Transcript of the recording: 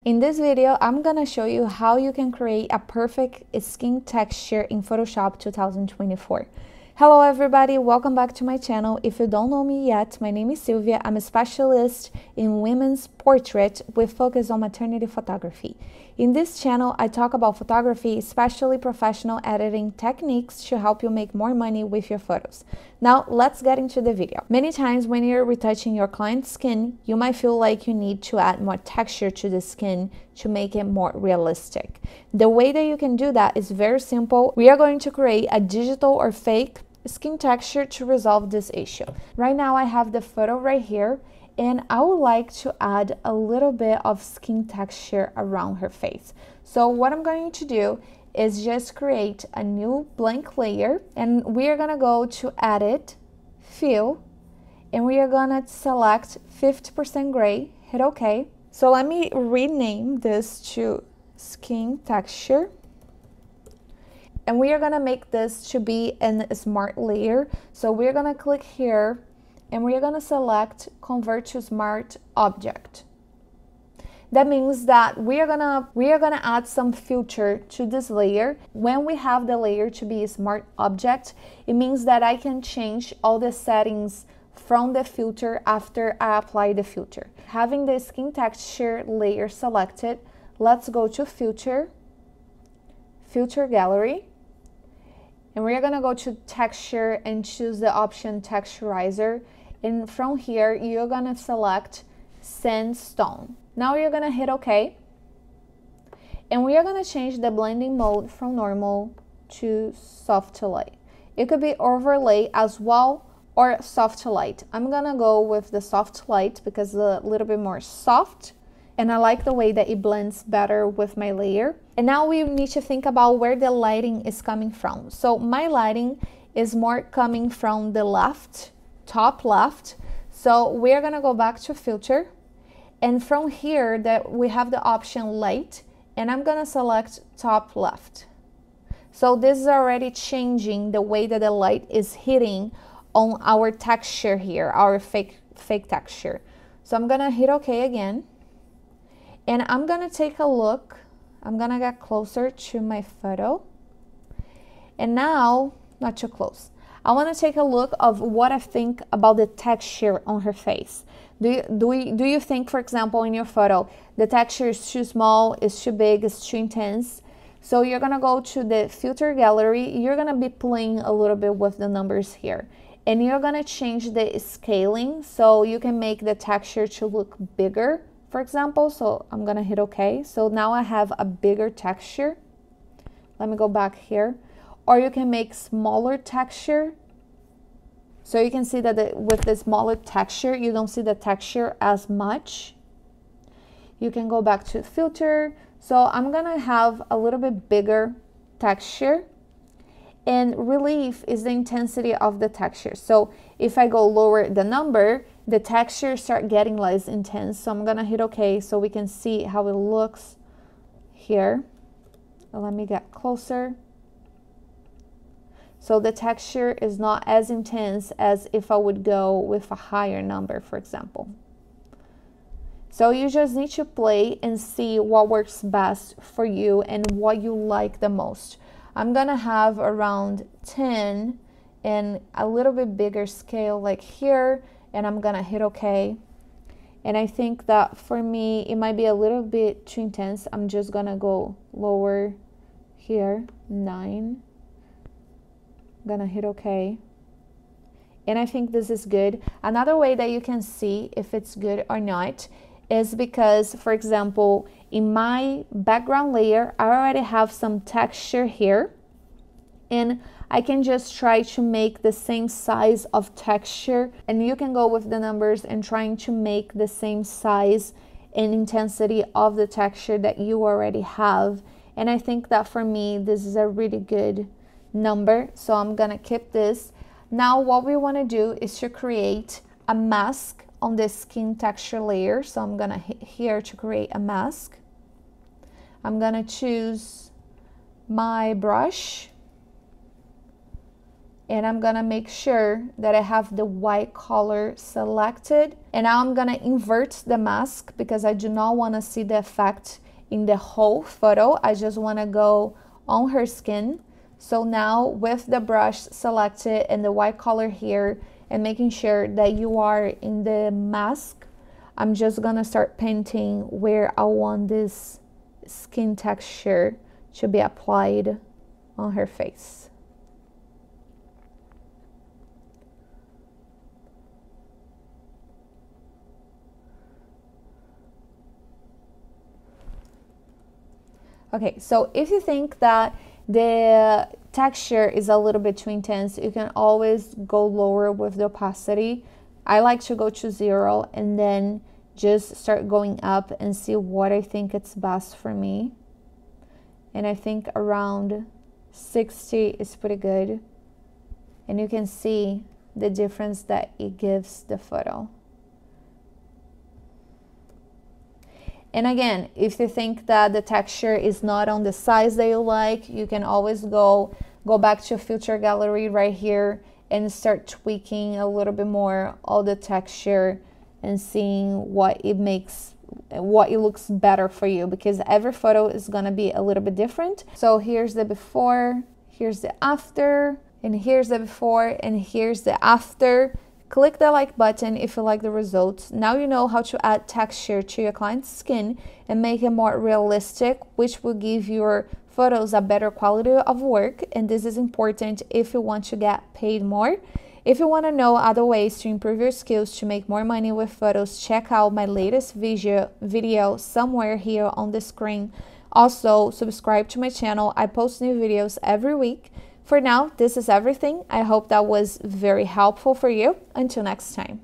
In this video, I'm gonna show you how you can create a perfect skin texture in Photoshop 2024. Hello everybody, welcome back to my channel. If you don't know me yet, my name is Silvia. I'm a specialist in women's portrait with focus on maternity photography. In this channel, I talk about photography, especially professional editing techniques to help you make more money with your photos. Now, let's get into the video. Many times when you're retouching your client's skin, you might feel like you need to add more texture to the skin to make it more realistic. The way that you can do that is very simple. We are going to create a digital or fake skin texture to resolve this issue. Right now I have the photo right here, and I would like to add a little bit of skin texture around her face. So what I'm going to do is just create a new blank layer, and we are gonna go to Edit, Fill, and we are gonna select 50% gray, hit OK. So let me rename this to skin texture. And we are gonna make this to be in a smart layer. So we're gonna click here and we're gonna select Convert to Smart Object. That means that we are gonna add some filter to this layer. When we have the layer to be a smart object, it means that I can change all the settings from the filter after I apply the filter. Having the skin texture layer selected, let's go to Filter, Filter Gallery. And we're gonna go to texture and choose the option texturizer. And from here, you're gonna select sandstone. Now you're gonna hit OK. And we are gonna change the blending mode from normal to soft to light. It could be overlay as well or soft to light. I'm gonna go with the soft light because it's a little bit more soft. And I like the way that it blends better with my layer. And now we need to think about where the lighting is coming from. So my lighting is more coming from the left, top left. So we're gonna go back to Filter. And from here that we have the option Light, and I'm gonna select top left. So this is already changing the way that the light is hitting on our texture here, our fake texture. So I'm gonna hit OK again. And I'm gonna take a look, I'm gonna get closer to my photo. And now, not too close, I wanna take a look of what I think about the texture on her face. Do you think, for example, in your photo, the texture is too small, is too big, is too intense? So you're gonna go to the filter gallery, you're gonna be playing a little bit with the numbers here. And you're gonna change the scaling so you can make the texture to look bigger, for example. So I'm gonna hit OK. So now I have a bigger texture. Let me go back here. Or you can make smaller texture. So you can see that with the smaller texture, you don't see the texture as much. You can go back to filter. So I'm gonna have a little bit bigger texture. And relief is the intensity of the texture. So if I go lower the number, the texture start getting less intense. So I'm gonna hit OK so we can see how it looks here. Let me get closer. So the texture is not as intense as if I would go with a higher number, for example. So you just need to play and see what works best for you and what you like the most. I'm gonna have around 10 and a little bit bigger scale like here, and I'm gonna hit OK. And I think that for me, it might be a little bit too intense. I'm just gonna go lower here, 9. I'm gonna hit OK. And I think this is good. Another way that you can see if it's good or not is because, for example, in my background layer, I already have some texture here. And I can just try to make the same size of texture, and you can go with the numbers and trying to make the same size and intensity of the texture that you already have. And I think that for me, this is a really good number. So I'm gonna keep this. Now what we wanna do is to create a mask on the skin texture layer. So I'm gonna hit here to create a mask. I'm gonna choose my brush. and I'm gonna make sure that I have the white color selected. And now I'm gonna invert the mask because I do not wanna see the effect in the whole photo. I just wanna go on her skin. So now with the brush selected and the white color here and making sure that you are in the mask, I'm just gonna start painting where I want this skin texture to be applied on her face. Okay, so if you think that the texture is a little bit too intense, you can always go lower with the opacity. I like to go to 0 and then just start going up and see what I think it's best for me. And I think around 60 is pretty good. And you can see the difference that it gives the photo. And again, if you think that the texture is not on the size that you like, you can always go back to filter gallery right here and start tweaking a little bit more all the texture and seeing what it looks better for you, because every photo is gonna be a little bit different. So here's the before, here's the after, and here's the before, and here's the after. Click the like button if you like the results. Now you know how to add texture to your client's skin and make it more realistic, which will give your photos a better quality of work. And this is important if you want to get paid more. If you want to know other ways to improve your skills to make more money with photos, check out my latest video somewhere here on the screen. Also, subscribe to my channel. I post new videos every week. For now, this is everything. I hope that was very helpful for you. Until next time.